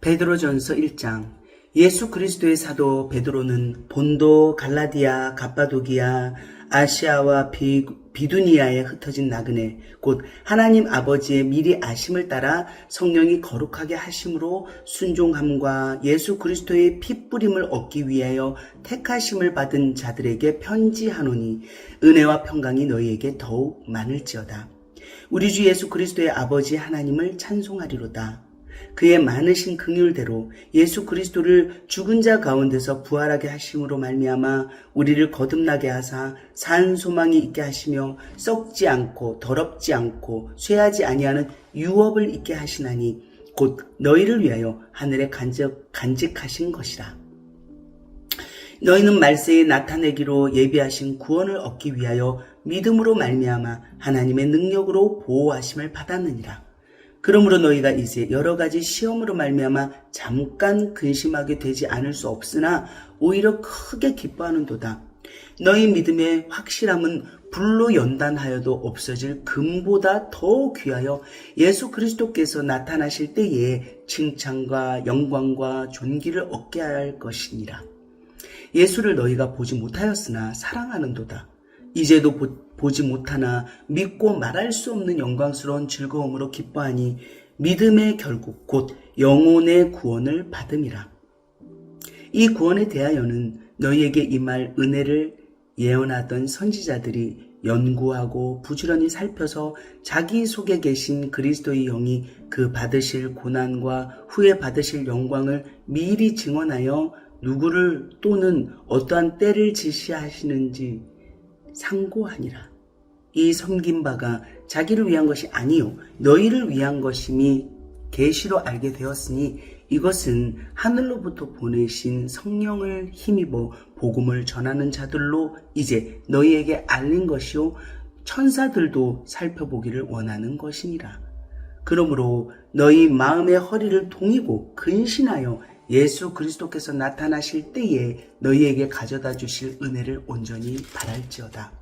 베드로전서 1장. 예수 그리스도의 사도 베드로는 본도, 갈라디아, 갑바도기아, 아시아와 비두니아에 흩어진 나그네 곧 하나님 아버지의 미리 아심을 따라 성령이 거룩하게 하심으로 순종함과 예수 그리스도의 핏부림을 얻기 위하여 택하심을 받은 자들에게 편지하노니 은혜와 평강이 너희에게 더욱 많을지어다. 우리 주 예수 그리스도의 아버지 하나님을 찬송하리로다. 그의 많으신 긍휼대로 예수 그리스도를 죽은 자 가운데서 부활하게 하심으로 말미암아 우리를 거듭나게 하사 산 소망이 있게 하시며 썩지 않고 더럽지 않고 쇠하지 아니하는 유업을 있게 하시나니 곧 너희를 위하여 하늘에 간직하신 것이라. 너희는 말세에 나타내기로 예비하신 구원을 얻기 위하여 믿음으로 말미암아 하나님의 능력으로 보호하심을 받았느니라. 그러므로 너희가 이제 여러 가지 시험으로 말미암아 잠깐 근심하게 되지 않을 수 없으나 오히려 크게 기뻐하는도다. 너희 믿음의 확실함은 불로 연단하여도 없어질 금보다 더 귀하여 예수 그리스도께서 나타나실 때에 칭찬과 영광과 존귀를 얻게 할 것이니라. 예수를 너희가 보지 못하였으나 사랑하는도다. 이제도 보지 못하나 믿고 말할 수 없는 영광스러운 즐거움으로 기뻐하니 믿음의 결국 곧 영혼의 구원을 받음이라. 이 구원에 대하여는 너희에게 임할 은혜를 예언하던 선지자들이 연구하고 부지런히 살펴서 자기 속에 계신 그리스도의 영이 그 받으실 고난과 후에 받으실 영광을 미리 증언하여 누구를 또는 어떠한 때를 지시하시는지 상고하니라. 이 섬긴 바가 자기를 위한 것이 아니요 너희를 위한 것임이 계시로 알게 되었으니 이것은 하늘로부터 보내신 성령을 힘입어 복음을 전하는 자들로 이제 너희에게 알린 것이요 천사들도 살펴보기를 원하는 것이니라. 그러므로 너희 마음의 허리를 동이고 근신하여 예수 그리스도께서 나타나실 때에 너희에게 가져다 주실 은혜를 온전히 바랄지어다.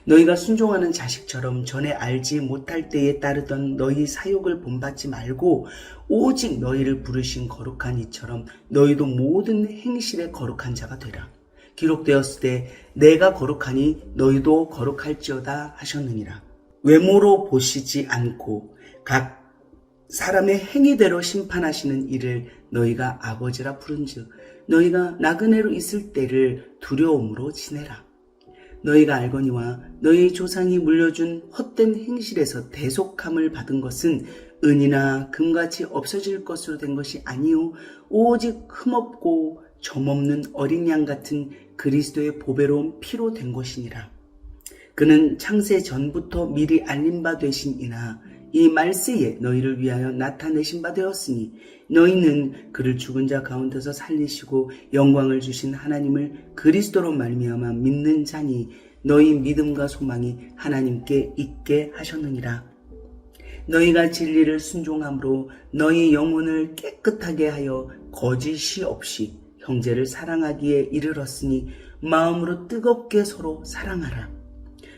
너희가 순종하는 자식처럼 전에 알지 못할 때에 따르던 너희 사욕을 본받지 말고 오직 너희를 부르신 거룩한 이처럼 너희도 모든 행실에 거룩한 자가 되라. 기록되었을 때 내가 거룩하니 너희도 거룩할지어다 하셨느니라. 외모로 보시지 않고 각 사람의 행위대로 심판하시는 이를 너희가 아버지라 부른즉 너희가 나그네로 있을 때를 두려움으로 지내라. 너희가 알거니와 너희 조상이 물려준 헛된 행실에서 대속함을 받은 것은 은이나 금같이 없어질 것으로 된 것이 아니요 오직 흠없고 점없는 어린 양 같은 그리스도의 보배로운 피로 된 것이니라. 그는 창세 전부터 미리 알린 바 되신 이나 이 말세에 너희를 위하여 나타내신 바 되었으니 너희는 그를 죽은 자 가운데서 살리시고 영광을 주신 하나님을 그리스도로 말미암아 믿는 자니 너희 믿음과 소망이 하나님께 있게 하셨느니라. 너희가 진리를 순종함으로 너희 영혼을 깨끗하게 하여 거짓이 없이 형제를 사랑하기에 이르렀으니 마음으로 뜨겁게 서로 사랑하라.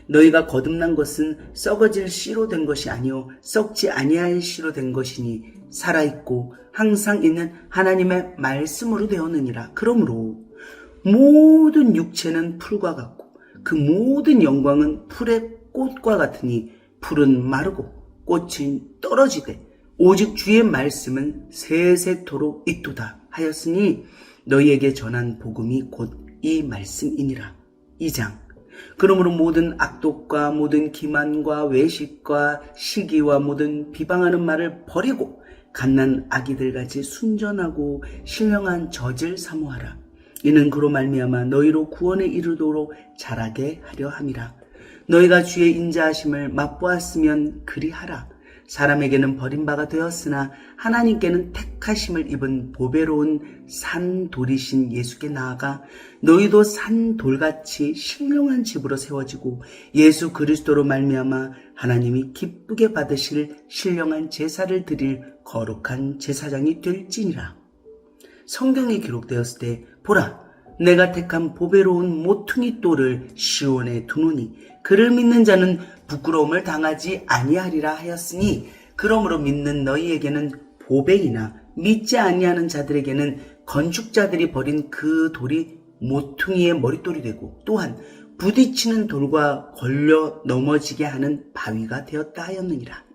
너희가 거듭난 것은 썩어질 씨로 된 것이 아니요 썩지 아니할 씨로 된 것이니 살아있고 항상 있는 하나님의 말씀으로 되었느니라. 그러므로 모든 육체는 풀과 같고 그 모든 영광은 풀의 꽃과 같으니 풀은 마르고 꽃이 떨어지되 오직 주의 말씀은 세세토록 있도다 하였으니 너희에게 전한 복음이 곧 이 말씀이니라. 2장. 그러므로 모든 악독과 모든 기만과 외식과 시기와 모든 비방하는 말을 버리고 갓난 아기들같이 순전하고 신령한 젖을 사모하라. 이는 그로 말미암아 너희로 구원에 이르도록 자라게 하려 함이라. 너희가 주의 인자하심을 맛보았으면 그리하라. 사람에게는 버림바가 되었으나 하나님께는 택하심을 입은 보배로운 산돌이신 예수께 나아가 너희도 산돌같이 신령한 집으로 세워지고 예수 그리스도로 말미암아 하나님이 기쁘게 받으실 신령한 제사를 드릴 거룩한 제사장이 될지니라. 성경에 기록되었을 때 보라 내가 택한 보배로운 모퉁이 돌을 시온에 두노니 그를 믿는 자는 부끄러움을 당하지 아니하리라 하였으니 그러므로 믿는 너희에게는 보배이나 믿지 아니하는 자들에게는 건축자들이 버린 그 돌이 모퉁이의 머릿돌이 되고 또한 부딪히는 돌과 걸려 넘어지게 하는 바위가 되었다 하였느니라.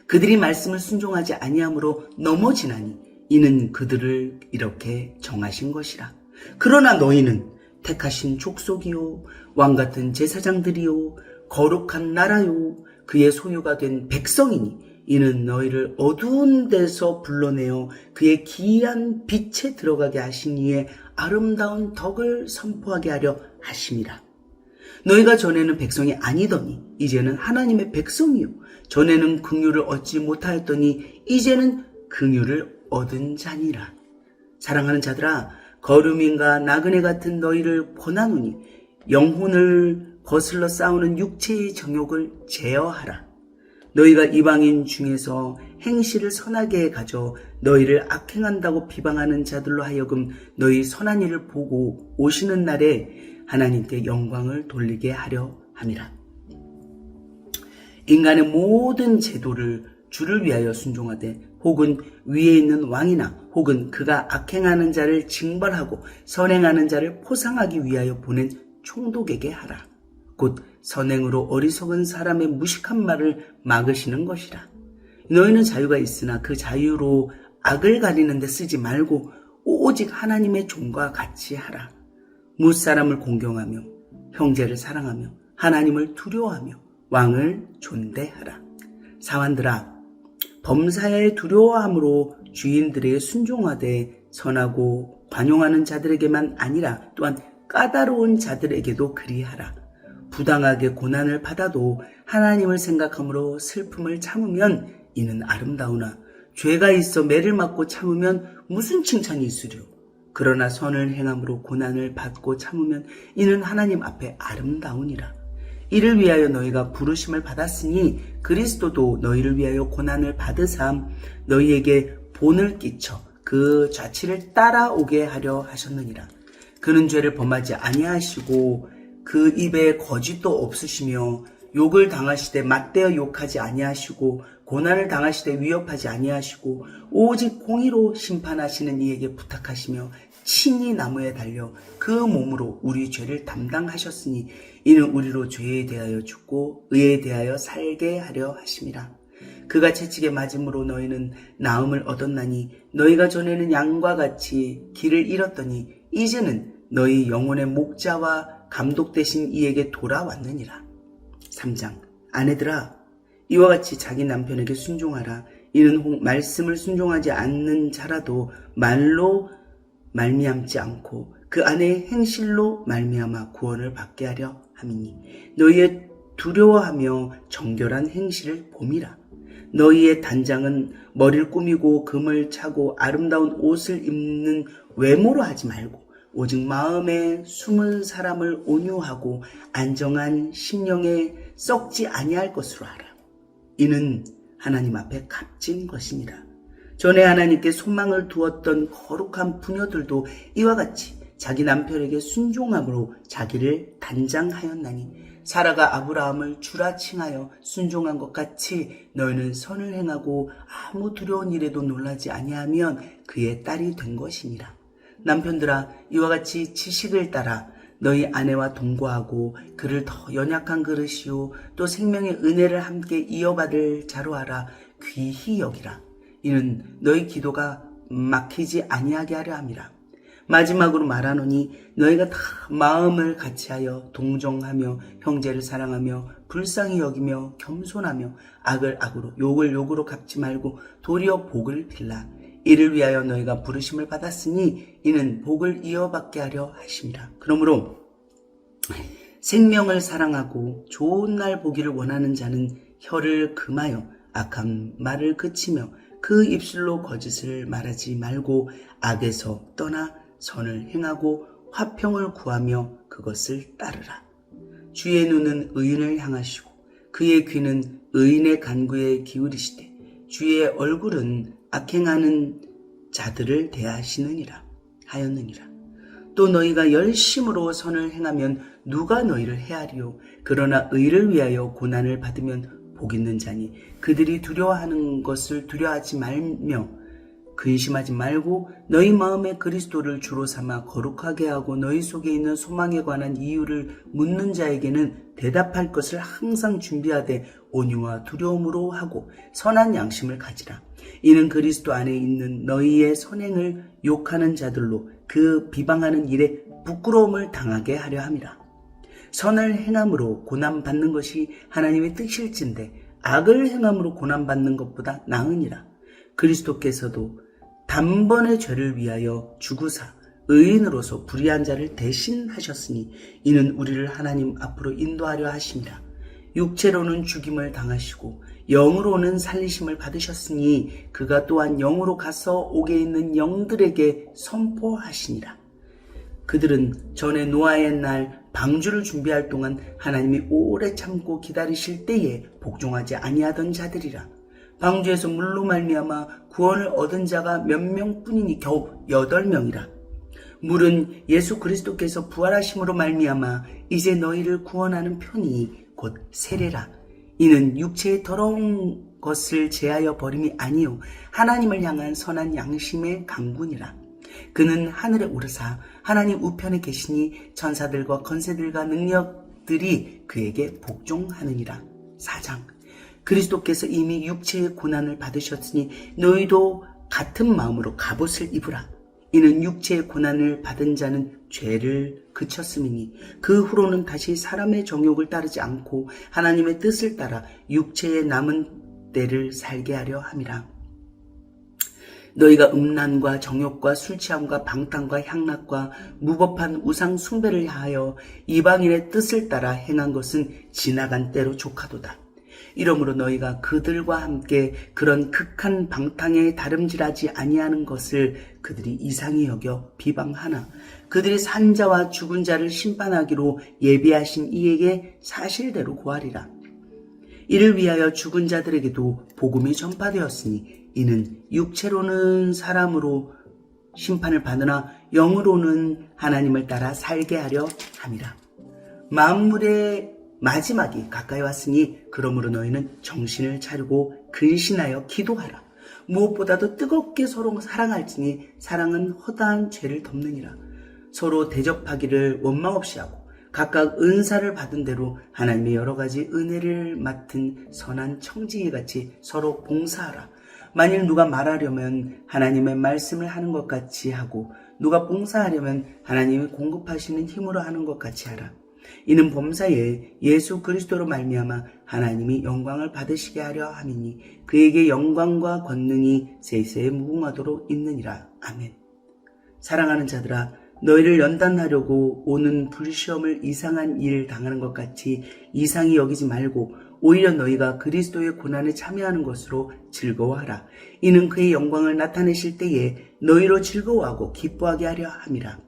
그들이 말씀을 순종하지 아니함으로 넘어지나니 이는 그들을 이렇게 정하신 것이라. 그러나 너희는 택하신 족속이요 왕같은 제사장들이요 거룩한 나라요 그의 소유가 된 백성이니 이는 너희를 어두운 데서 불러내어 그의 기이한 빛에 들어가게 하신 이의 아름다운 덕을 선포하게 하려 하심이라. 너희가 전에는 백성이 아니더니 이제는 하나님의 백성이요 전에는 긍휼을 얻지 못하였더니 이제는 긍휼을 얻은 자니라. 사랑하는 자들아, 거름인과 나그네 같은 너희를 권하노니 영혼을 거슬러 싸우는 육체의 정욕을 제어하라. 너희가 이방인 중에서 행실을 선하게 가져 너희를 악행한다고 비방하는 자들로 하여금 너희 선한 일을 보고 오시는 날에 하나님께 영광을 돌리게 하려 함이라. 인간의 모든 제도를 주를 위하여 순종하되 혹은 위에 있는 왕이나 혹은 그가 악행하는 자를 징벌하고 선행하는 자를 포상하기 위하여 보낸 총독에게 하라. 곧 선행으로 어리석은 사람의 무식한 말을 막으시는 것이라. 너희는 자유가 있으나 그 자유로 악을 가리는 데 쓰지 말고 오직 하나님의 종과 같이 하라. 무사람을 공경하며 형제를 사랑하며 하나님을 두려워하며 왕을 존대하라. 사환들아, 범사에 두려워함으로 주인들에게 순종하되 선하고 관용하는 자들에게만 아니라 또한 까다로운 자들에게도 그리하라. 부당하게 고난을 받아도 하나님을 생각함으로 슬픔을 참으면 이는 아름다우나 죄가 있어 매를 맞고 참으면 무슨 칭찬이 있으랴. 그러나 선을 행함으로 고난을 받고 참으면 이는 하나님 앞에 아름다우니라. 이를 위하여 너희가 부르심을 받았으니 그리스도도 너희를 위하여 고난을 받으사 너희에게 본을 끼쳐 그 좌치를 따라오게 하려 하셨느니라. 그는 죄를 범하지 아니하시고 그 입에 거짓도 없으시며 욕을 당하시되 맞대어 욕하지 아니하시고 고난을 당하시되 위협하지 아니하시고 오직 공의로 심판하시는 이에게 부탁하시며 친히 나무에 달려 그 몸으로 우리 죄를 담당하셨으니 이는 우리로 죄에 대하여 죽고 의에 대하여 살게 하려 하심이라. 그가 채찍에 맞음으로 너희는 나음을 얻었나니 너희가 전에는 양과 같이 길을 잃었더니 이제는 너희 영혼의 목자와 감독 되신 이에게 돌아왔느니라. 3장. 아내들아, 이와 같이 자기 남편에게 순종하라. 이는 말씀을 순종하지 않는 자라도 말로 말미암지 않고 그 아내의 행실로 말미암아 구원을 받게 하려 함이니 너희의 두려워하며 정결한 행실을 봄이라. 너희의 단장은 머리를 꾸미고 금을 차고 아름다운 옷을 입는 외모로 하지 말고 오직 마음에 숨은 사람을 온유하고 안정한 심령에 썩지 아니할 것으로 하라. 이는 하나님 앞에 값진 것이니라. 전에 하나님께 소망을 두었던 거룩한 부녀들도 이와 같이 자기 남편에게 순종함으로 자기를 단장하였나니 사라가 아브라함을 주라 칭하여 순종한 것 같이 너희는 선을 행하고 아무 두려운 일에도 놀라지 아니하면 그의 딸이 된 것이니라. 남편들아, 이와 같이 지식을 따라 너희 아내와 동거하고 그를 더 연약한 그릇이요 또 생명의 은혜를 함께 이어받을 자로 하라. 귀히 여기라. 이는 너희 기도가 막히지 아니하게 하려 함이라. 마지막으로 말하노니 너희가 다 마음을 같이하여 동정하며 형제를 사랑하며 불쌍히 여기며 겸손하며 악을 악으로 욕을 욕으로 갚지 말고 도리어 복을 빌라. 이를 위하여 너희가 부르심을 받았으니 이는 복을 이어받게 하려 하심이라. 그러므로 생명을 사랑하고 좋은 날 보기를 원하는 자는 혀를 금하여 악한 말을 그치며 그 입술로 거짓을 말하지 말고 악에서 떠나 선을 행하고 화평을 구하며 그것을 따르라. 주의 눈은 의인을 향하시고 그의 귀는 의인의 간구에 기울이시되 주의 얼굴은 악행하는 자들을 대하시느니라 하였느니라. 또 너희가 열심으로 선을 행하면 누가 너희를 헤아리요. 그러나 의를 위하여 고난을 받으면 복 있는 자니 그들이 두려워하는 것을 두려워하지 말며 근심하지 말고 너희 마음에 그리스도를 주로 삼아 거룩하게 하고 너희 속에 있는 소망에 관한 이유를 묻는 자에게는 대답할 것을 항상 준비하되 온유와 두려움으로 하고 선한 양심을 가지라. 이는 그리스도 안에 있는 너희의 선행을 욕하는 자들로 그 비방하는 일에 부끄러움을 당하게 하려 함이라. 선을 행함으로 고난받는 것이 하나님의 뜻일진데 악을 행함으로 고난받는 것보다 나으니라. 그리스도께서도 단번에 죄를 위하여 죽으사 의인으로서 불의한 자를 대신하셨으니 이는 우리를 하나님 앞으로 인도하려 하심이라. 육체로는 죽임을 당하시고 영으로는 살리심을 받으셨으니 그가 또한 영으로 가서 옥에 있는 영들에게 선포하시니라. 그들은 전에 노아의 날 방주를 준비할 동안 하나님이 오래 참고 기다리실 때에 복종하지 아니하던 자들이라. 방주에서 물로 말미암아 구원을 얻은 자가 몇 명뿐이니 겨우 8명이라. 물은 예수 그리스도께서 부활하심으로 말미암아 이제 너희를 구원하는 편이 곧 세례라. 이는 육체의 더러운 것을 제하여 버림이 아니요 하나님을 향한 선한 양심의 강군이라. 그는 하늘에 오르사 하나님 우편에 계시니 천사들과 권세들과 능력들이 그에게 복종하느니라. 4장. 그리스도께서 이미 육체의 고난을 받으셨으니 너희도 같은 마음으로 갑옷을 입으라. 이는 육체의 고난을 받은 자는 죄를 그쳤음이니 그 후로는 다시 사람의 정욕을 따르지 않고 하나님의 뜻을 따라 육체의 남은 때를 살게 하려 함이라. 너희가 음란과 정욕과 술취함과 방탕과 향락과 무법한 우상 숭배를 하여 이방인의 뜻을 따라 행한 것은 지나간 때로 족하도다. 이러므로 너희가 그들과 함께 그런 극한 방탕에 다름질하지 아니하는 것을 그들이 이상히 여겨 비방하나 그들이 산 자와 죽은 자를 심판하기로 예비하신 이에게 사실대로 고하리라. 이를 위하여 죽은 자들에게도 복음이 전파되었으니 이는 육체로는 사람으로 심판을 받으나 영으로는 하나님을 따라 살게 하려 함이라. 만물의 마지막이 가까이 왔으니 그러므로 너희는 정신을 차리고 근신하여 기도하라. 무엇보다도 뜨겁게 서로 사랑할지니 사랑은 허다한 죄를 덮느니라. 서로 대접하기를 원망 없이 하고 각각 은사를 받은 대로 하나님의 여러 가지 은혜를 맡은 선한 청지기같이 서로 봉사하라. 만일 누가 말하려면 하나님의 말씀을 하는 것 같이 하고 누가 봉사하려면 하나님이 공급하시는 힘으로 하는 것 같이 하라. 이는 범사에 예수 그리스도로 말미암아 하나님이 영광을 받으시게 하려 함이니 그에게 영광과 권능이 세세에 무궁하도록 있느니라. 아멘. 사랑하는 자들아, 너희를 연단하려고 오는 불시험을 이상한 일 당하는 것 같이 이상히 여기지 말고 오히려 너희가 그리스도의 고난에 참여하는 것으로 즐거워하라. 이는 그의 영광을 나타내실 때에 너희로 즐거워하고 기뻐하게 하려 함이라.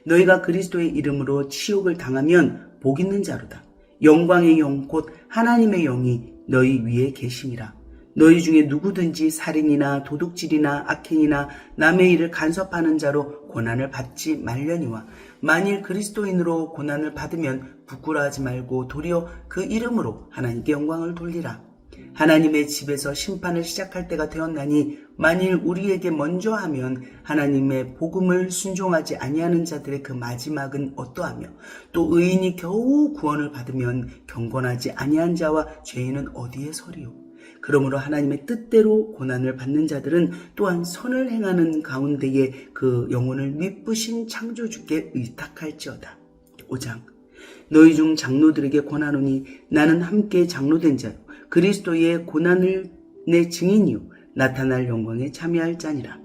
너희가 그리스도의 이름으로 치욕을 당하면 복 있는 자로다. 영광의 영 곧 하나님의 영이 너희 위에 계심이라. 너희 중에 누구든지 살인이나 도둑질이나 악행이나 남의 일을 간섭하는 자로 고난을 받지 말려니와 만일 그리스도인으로 고난을 받으면 부끄러워하지 말고 도리어 그 이름으로 하나님께 영광을 돌리라. 하나님의 집에서 심판을 시작할 때가 되었나니 만일 우리에게 먼저 하면 하나님의 복음을 순종하지 아니하는 자들의 그 마지막은 어떠하며 또 의인이 겨우 구원을 받으면 경건하지 아니한 자와 죄인은 어디에 서리요. 그러므로 하나님의 뜻대로 고난을 받는 자들은 또한 선을 행하는 가운데에 그 영혼을 미쁘신 창조주께 의탁할지어다. 5장. 너희 중 장로들에게 권하노니 나는 함께 장로된 자요 그리스도의 고난을 내 증인이요 나타날 영광에 참여할 자니라.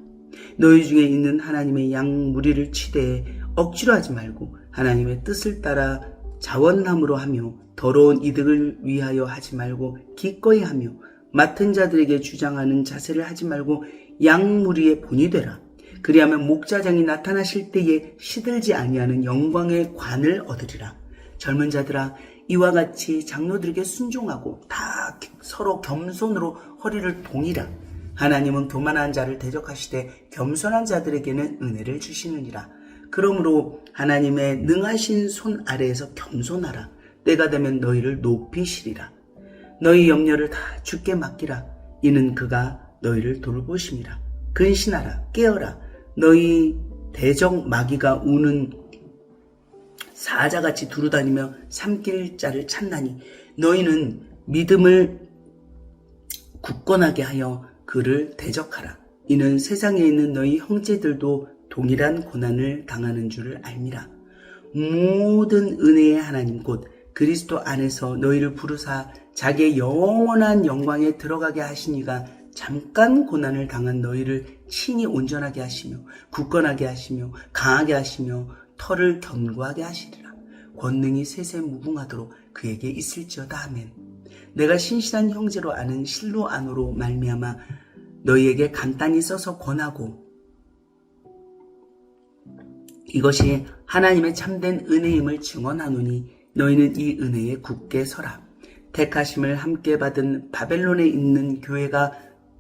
너희 중에 있는 하나님의 양 무리를 치되 억지로 하지 말고 하나님의 뜻을 따라 자원함으로 하며 더러운 이득을 위하여 하지 말고 기꺼이 하며 맡은 자들에게 주장하는 자세를 하지 말고 양 무리의 본이 되라. 그리하면 목자장이 나타나실 때에 시들지 아니하는 영광의 관을 얻으리라. 젊은 자들아, 이와 같이 장로들에게 순종하고 다 서로 겸손으로 허리를 동이라. 하나님은 교만한 자를 대적하시되 겸손한 자들에게는 은혜를 주시느니라. 그러므로 하나님의 능하신 손 아래에서 겸손하라. 때가 되면 너희를 높이시리라. 너희 염려를 다 주께 맡기라. 이는 그가 너희를 돌보심이라. 근신하라. 깨어라. 너희 대적 마귀가 우는 사자같이 두루다니며 삼킬 자를 찾나니 너희는 믿음을 굳건하게 하여 그를 대적하라. 이는 세상에 있는 너희 형제들도 동일한 고난을 당하는 줄을 알미라. 모든 은혜의 하나님 곧 그리스도 안에서 너희를 부르사 자기의 영원한 영광에 들어가게 하시니가 잠깐 고난을 당한 너희를 친히 온전하게 하시며 굳건하게 하시며 강하게 하시며 털을 견고하게 하시리라. 권능이 세세무궁하도록 그에게 있을지어다. 아멘. 내가 신실한 형제로 아는 실로 안으로 말미암아 너희에게 간단히 써서 권하고 이것이 하나님의 참된 은혜임을 증언하노니 너희는 이 은혜에 굳게 서라. 택하심을 함께 받은 바벨론에 있는 교회가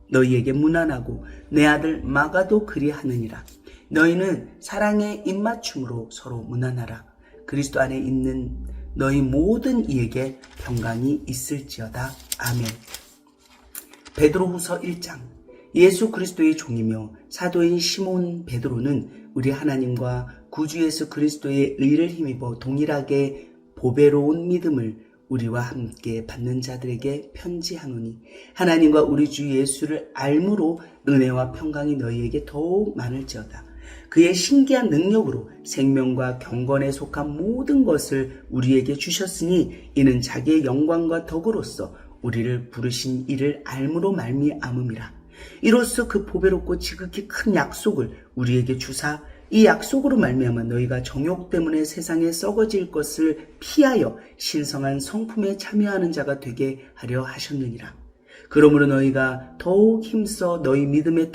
너희에게 문안하고 내 아들 마가도 그리하느니라. 너희는 사랑의 입맞춤으로 서로 문안하라. 그리스도 안에 있는 너희 모든 이에게 평강이 있을지어다. 아멘. 베드로후서 1장. 예수 그리스도의 종이며 사도인 시몬 베드로는 우리 하나님과 구주 예수 그리스도의 의를 힘입어 동일하게 보배로운 믿음을 우리와 함께 받는 자들에게 편지하노니 하나님과 우리 주 예수를 알므로 은혜와 평강이 너희에게 더욱 많을지어다. 그의 신기한 능력으로 생명과 경건에 속한 모든 것을 우리에게 주셨으니 이는 자기의 영광과 덕으로서 우리를 부르신 이를 알므로 말미암음이라. 이로써 그 보배롭고 지극히 큰 약속을 우리에게 주사 이 약속으로 말미암아 너희가 정욕 때문에 세상에 썩어질 것을 피하여 신성한 성품에 참여하는 자가 되게 하려 하셨느니라. 그러므로 너희가 더욱 힘써 너희 믿음의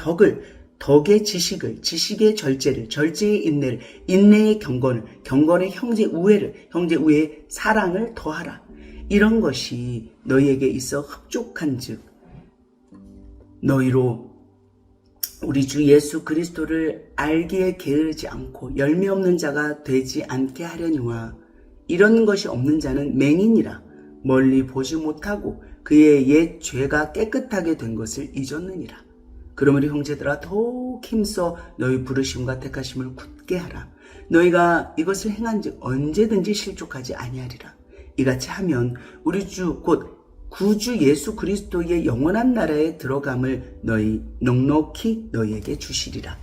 덕의 지식을, 지식의 절제를, 절제의 인내를, 인내의 경건을, 경건의 형제 우애를, 형제 우애의 사랑을 더하라. 이런 것이 너희에게 있어 흡족한즉 너희로 우리 주 예수 그리스도를 알기에 게으르지 않고 열매 없는 자가 되지 않게 하려니와 이런 것이 없는 자는 맹인이라 멀리 보지 못하고 그의 옛 죄가 깨끗하게 된 것을 잊었느니라. 그러므로 형제들아 더욱 힘써 너희 부르심과 택하심을 굳게 하라. 너희가 이것을 행한즉 언제든지 실족하지 아니하리라. 이같이 하면 우리 주 곧 구주 예수 그리스도의 영원한 나라에 들어감을 너희 넉넉히 너희에게 주시리라.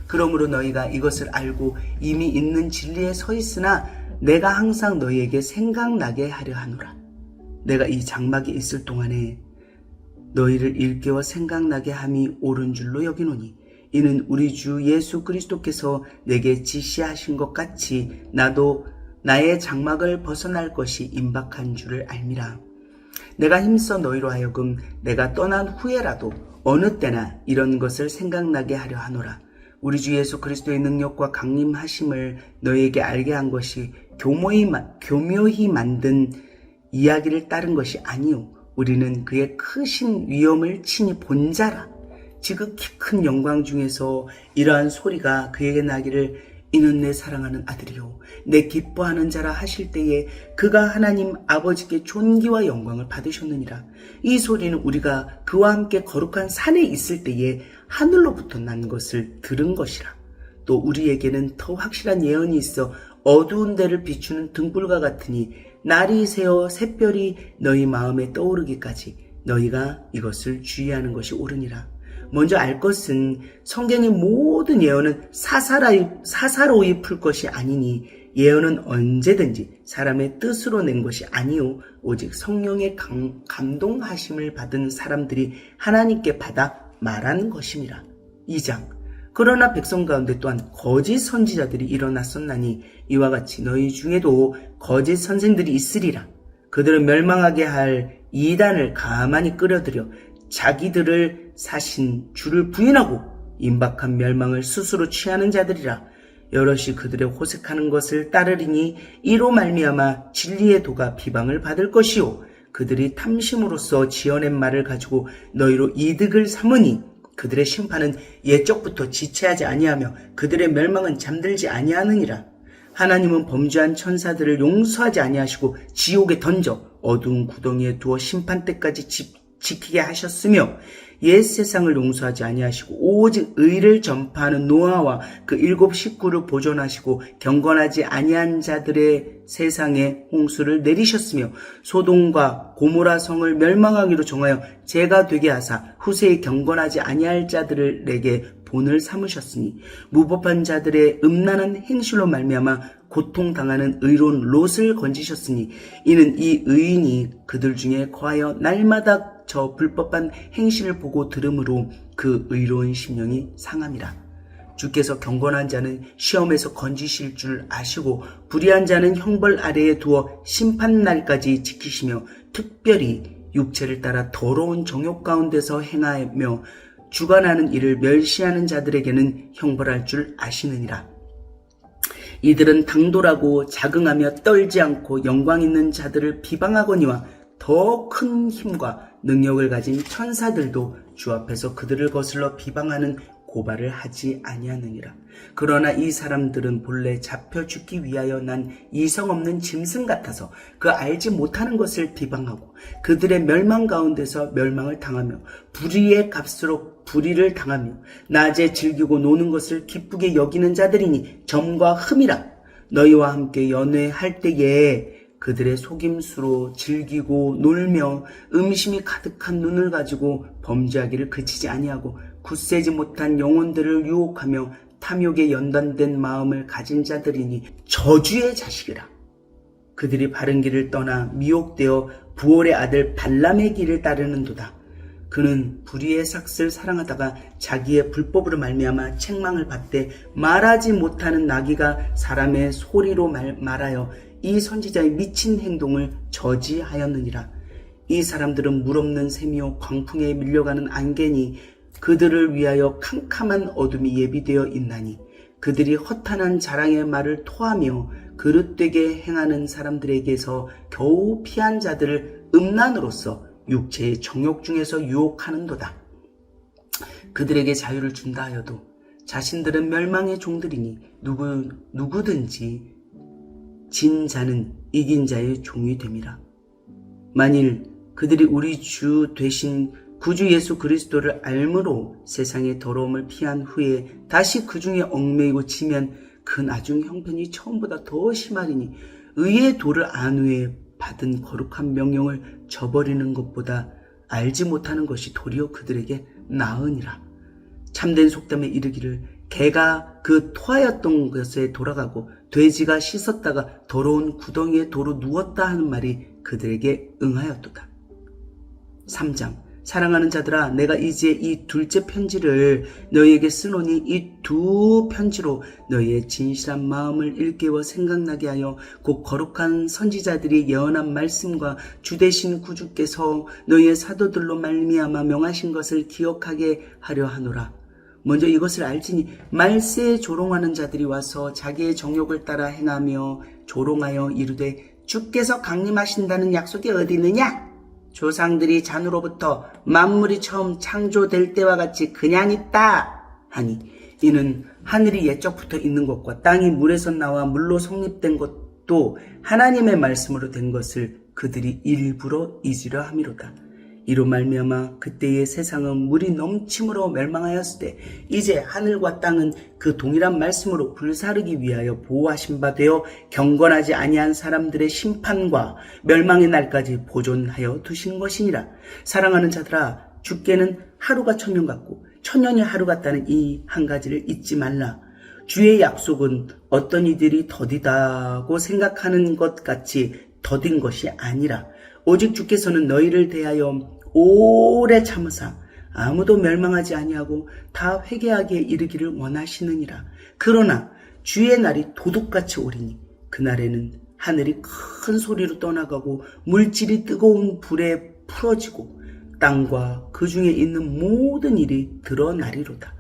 그러므로 너희가 이것을 알고 이미 있는 진리에 서 있으나 내가 항상 너희에게 생각나게 하려 하노라. 내가 이 장막에 있을 동안에 너희를 일깨워 생각나게 함이 옳은 줄로 여기노니 이는 우리 주 예수 그리스도께서 내게 지시하신 것 같이 나도 나의 장막을 벗어날 것이 임박한 줄을 알미라. 내가 힘써 너희로 하여금 내가 떠난 후에라도 어느 때나 이런 것을 생각나게 하려 하노라. 우리 주 예수 그리스도의 능력과 강림하심을 너희에게 알게 한 것이 교묘히 만든 이야기를 따른 것이 아니요 우리는 그의 크신 위엄을 친히 본 자라. 지극히 큰 영광 중에서 이러한 소리가 그에게 나기를 이는 내 사랑하는 아들이요 내 기뻐하는 자라 하실 때에 그가 하나님 아버지께 존귀와 영광을 받으셨느니라. 이 소리는 우리가 그와 함께 거룩한 산에 있을 때에 하늘로부터 난 것을 들은 것이라. 또 우리에게는 더 확실한 예언이 있어 어두운 데를 비추는 등불과 같으니 날이 새어 샛별이 너희 마음에 떠오르기까지 너희가 이것을 주의하는 것이 옳으니라. 먼저 알 것은 성경의 모든 예언은 사사로이 풀 것이 아니니 예언은 언제든지 사람의 뜻으로 낸 것이 아니요 오직 성령의 감동하심을 받은 사람들이 하나님께 받아 말하는 것임이라. 2장. 그러나 백성 가운데 또한 거짓 선지자들이 일어났었나니 이와 같이 너희 중에도 거짓 선생들이 있으리라. 그들은 멸망하게 할 이단을 가만히 끌어들여 자기들을 사신 주를 부인하고 임박한 멸망을 스스로 취하는 자들이라. 여럿이 그들의 호색하는 것을 따르리니 이로 말미암아 진리의 도가 비방을 받을 것이요 그들이 탐심으로써 지어낸 말을 가지고 너희로 이득을 삼으니 그들의 심판은 옛적부터 지체하지 아니하며 그들의 멸망은 잠들지 아니하느니라. 하나님은 범죄한 천사들을 용서하지 아니하시고 지옥에 던져 어두운 구덩이에 두어 심판 때까지 지키게 하셨으며 옛 세상을 용서하지 아니하시고 오직 의를 전파하는 노아와 그 7 식구를 보존하시고 경건하지 아니한 자들의 세상에 홍수를 내리셨으며 소돔과 고모라 성을 멸망하기로 정하여 죄가 되게 하사 후세에 경건하지 아니할 자들에게 본을 삼으셨으니 무법한 자들의 음란한 행실로 말미암아 고통당하는 의로운 롯을 건지셨으니 이는 이 의인이 그들 중에 거하여 날마다 저 불법한 행실을 보고 들음으로 그 의로운 심령이 상함이라. 주께서 경건한 자는 시험에서 건지실 줄 아시고 불의한 자는 형벌 아래에 두어 심판날까지 지키시며 특별히 육체를 따라 더러운 정욕 가운데서 행하며 주관하는 일을 멸시하는 자들에게는 형벌할 줄 아시느니라. 이들은 당돌하고 자긍하며 떨지 않고 영광 있는 자들을 비방하거니와 더 큰 힘과 능력을 가진 천사들도 주 앞에서 그들을 거슬러 비방하는 고발을 하지 아니하느니라. 그러나 이 사람들은 본래 잡혀 죽기 위하여 난 이성 없는 짐승 같아서 그 알지 못하는 것을 비방하고 그들의 멸망 가운데서 멸망을 당하며 불의의 값으로 불의를 당하며 낮에 즐기고 노는 것을 기쁘게 여기는 자들이니 점과 흠이라. 너희와 함께 연회할 때에 그들의 속임수로 즐기고 놀며 음심이 가득한 눈을 가지고 범죄하기를 그치지 아니하고 굳세지 못한 영혼들을 유혹하며 탐욕에 연단된 마음을 가진 자들이니 저주의 자식이라. 그들이 바른 길을 떠나 미혹되어 부올의 아들 발람의 길을 따르는도다. 그는 불의의 삭슬 사랑하다가 자기의 불법으로 말미암아 책망을 받되 말하지 못하는 나귀가 사람의 소리로 말하여 이 선지자의 미친 행동을 저지하였느니라. 이 사람들은 물없는 샘이요 광풍에 밀려가는 안개니 그들을 위하여 캄캄한 어둠이 예비되어 있나니 그들이 허탄한 자랑의 말을 토하며 그릇되게 행하는 사람들에게서 겨우 피한 자들을 음란으로써 육체의 정욕 중에서 유혹하는도다. 그들에게 자유를 준다 하여도 자신들은 멸망의 종들이니 누구든지 진 자는 이긴 자의 종이 됨이라. 만일 그들이 우리 주 되신 구주 예수 그리스도를 알므로 세상의 더러움을 피한 후에 다시 그 중에 얽매이고 지면 그 나중 형편이 처음보다 더 심하리니 의의 도를 안 후에 받은 거룩한 명령을 저버리는 것보다 알지 못하는 것이 도리어 그들에게 나으니라. 참된 속담에 이르기를 개가 그 토하였던 것에 돌아가고 돼지가 씻었다가 더러운 구덩이에 도로 누웠다 하는 말이 그들에게 응하였도다. 3장. 사랑하는 자들아, 내가 이제 이 둘째 편지를 너희에게 쓰노니 이 두 편지로 너희의 진실한 마음을 일깨워 생각나게 하여 곧 거룩한 선지자들이 예언한 말씀과 주되신 구주께서 너희의 사도들로 말미암아 명하신 것을 기억하게 하려 하노라. 먼저 이것을 알지니 말세에 조롱하는 자들이 와서 자기의 정욕을 따라 행하며 조롱하여 이르되 주께서 강림하신다는 약속이 어디 있느냐? 조상들이 잔으로부터 만물이 처음 창조될 때와 같이 그냥 있다 하니 이는 하늘이 옛적부터 있는 것과 땅이 물에서 나와 물로 성립된 것도 하나님의 말씀으로 된 것을 그들이 일부러 잊으려 함이로다. 이로 말미암아 그때의 세상은 물이 넘침으로 멸망하였을 때 이제 하늘과 땅은 그 동일한 말씀으로 불사르기 위하여 보호하신 바 되어 경건하지 아니한 사람들의 심판과 멸망의 날까지 보존하여 두신 것이니라. 사랑하는 자들아, 주께는 하루가 천년 같고 천년이 하루 같다는 이 한 가지를 잊지 말라. 주의 약속은 어떤 이들이 더디다고 생각하는 것 같이 더딘 것이 아니라 오직 주께서는 너희를 대하여 오래 참으사 아무도 멸망하지 아니하고 다 회개하기에 이르기를 원하시느니라. 그러나 주의 날이 도둑같이 오리니 그날에는 하늘이 큰 소리로 떠나가고 물질이 뜨거운 불에 풀어지고 땅과 그 중에 있는 모든 일이 드러나리로다.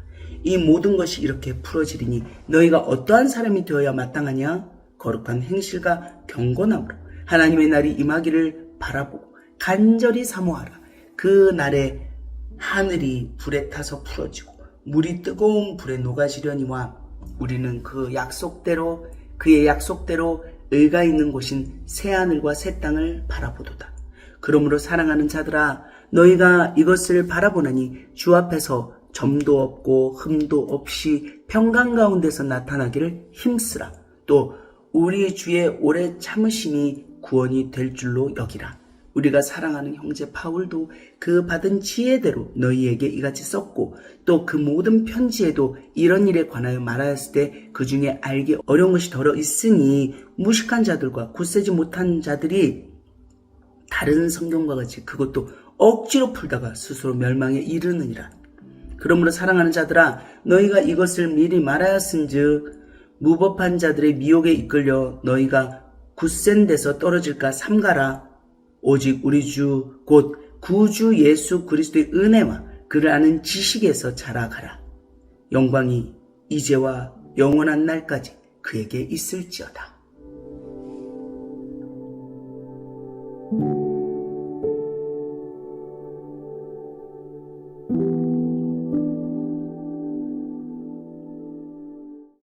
이 모든 것이 이렇게 풀어지리니 너희가 어떠한 사람이 되어야 마땅하냐? 거룩한 행실과 경건함으로 하나님의 날이 임하기를 바라보고 간절히 사모하라. 그 날에 하늘이 불에 타서 풀어지고 물이 뜨거운 불에 녹아지려니와 우리는 그 약속대로 그의 약속대로 의가 있는 곳인 새하늘과 새 땅을 바라보도다. 그러므로 사랑하는 자들아, 너희가 이것을 바라보나니 주 앞에서 점도 없고 흠도 없이 평강 가운데서 나타나기를 힘쓰라. 또 우리 주의 오래 참으심이 구원이 될 줄로 여기라. 우리가 사랑하는 형제 바울도 그 받은 지혜대로 너희에게 이같이 썼고, 또 그 모든 편지에도 이런 일에 관하여 말하였을 때 그 중에 알기 어려운 것이 더러 있으니 무식한 자들과 굳세지 못한 자들이 다른 성경과 같이 그것도 억지로 풀다가 스스로 멸망에 이르느니라. 그러므로 사랑하는 자들아, 너희가 이것을 미리 말하였은즉 무법한 자들의 미혹에 이끌려 너희가 굳센 데서 떨어질까 삼가라. 오직 우리 주 곧 구주 예수 그리스도의 은혜와 그를 아는 지식에서 자라가라. 영광이 이제와 영원한 날까지 그에게 있을지어다.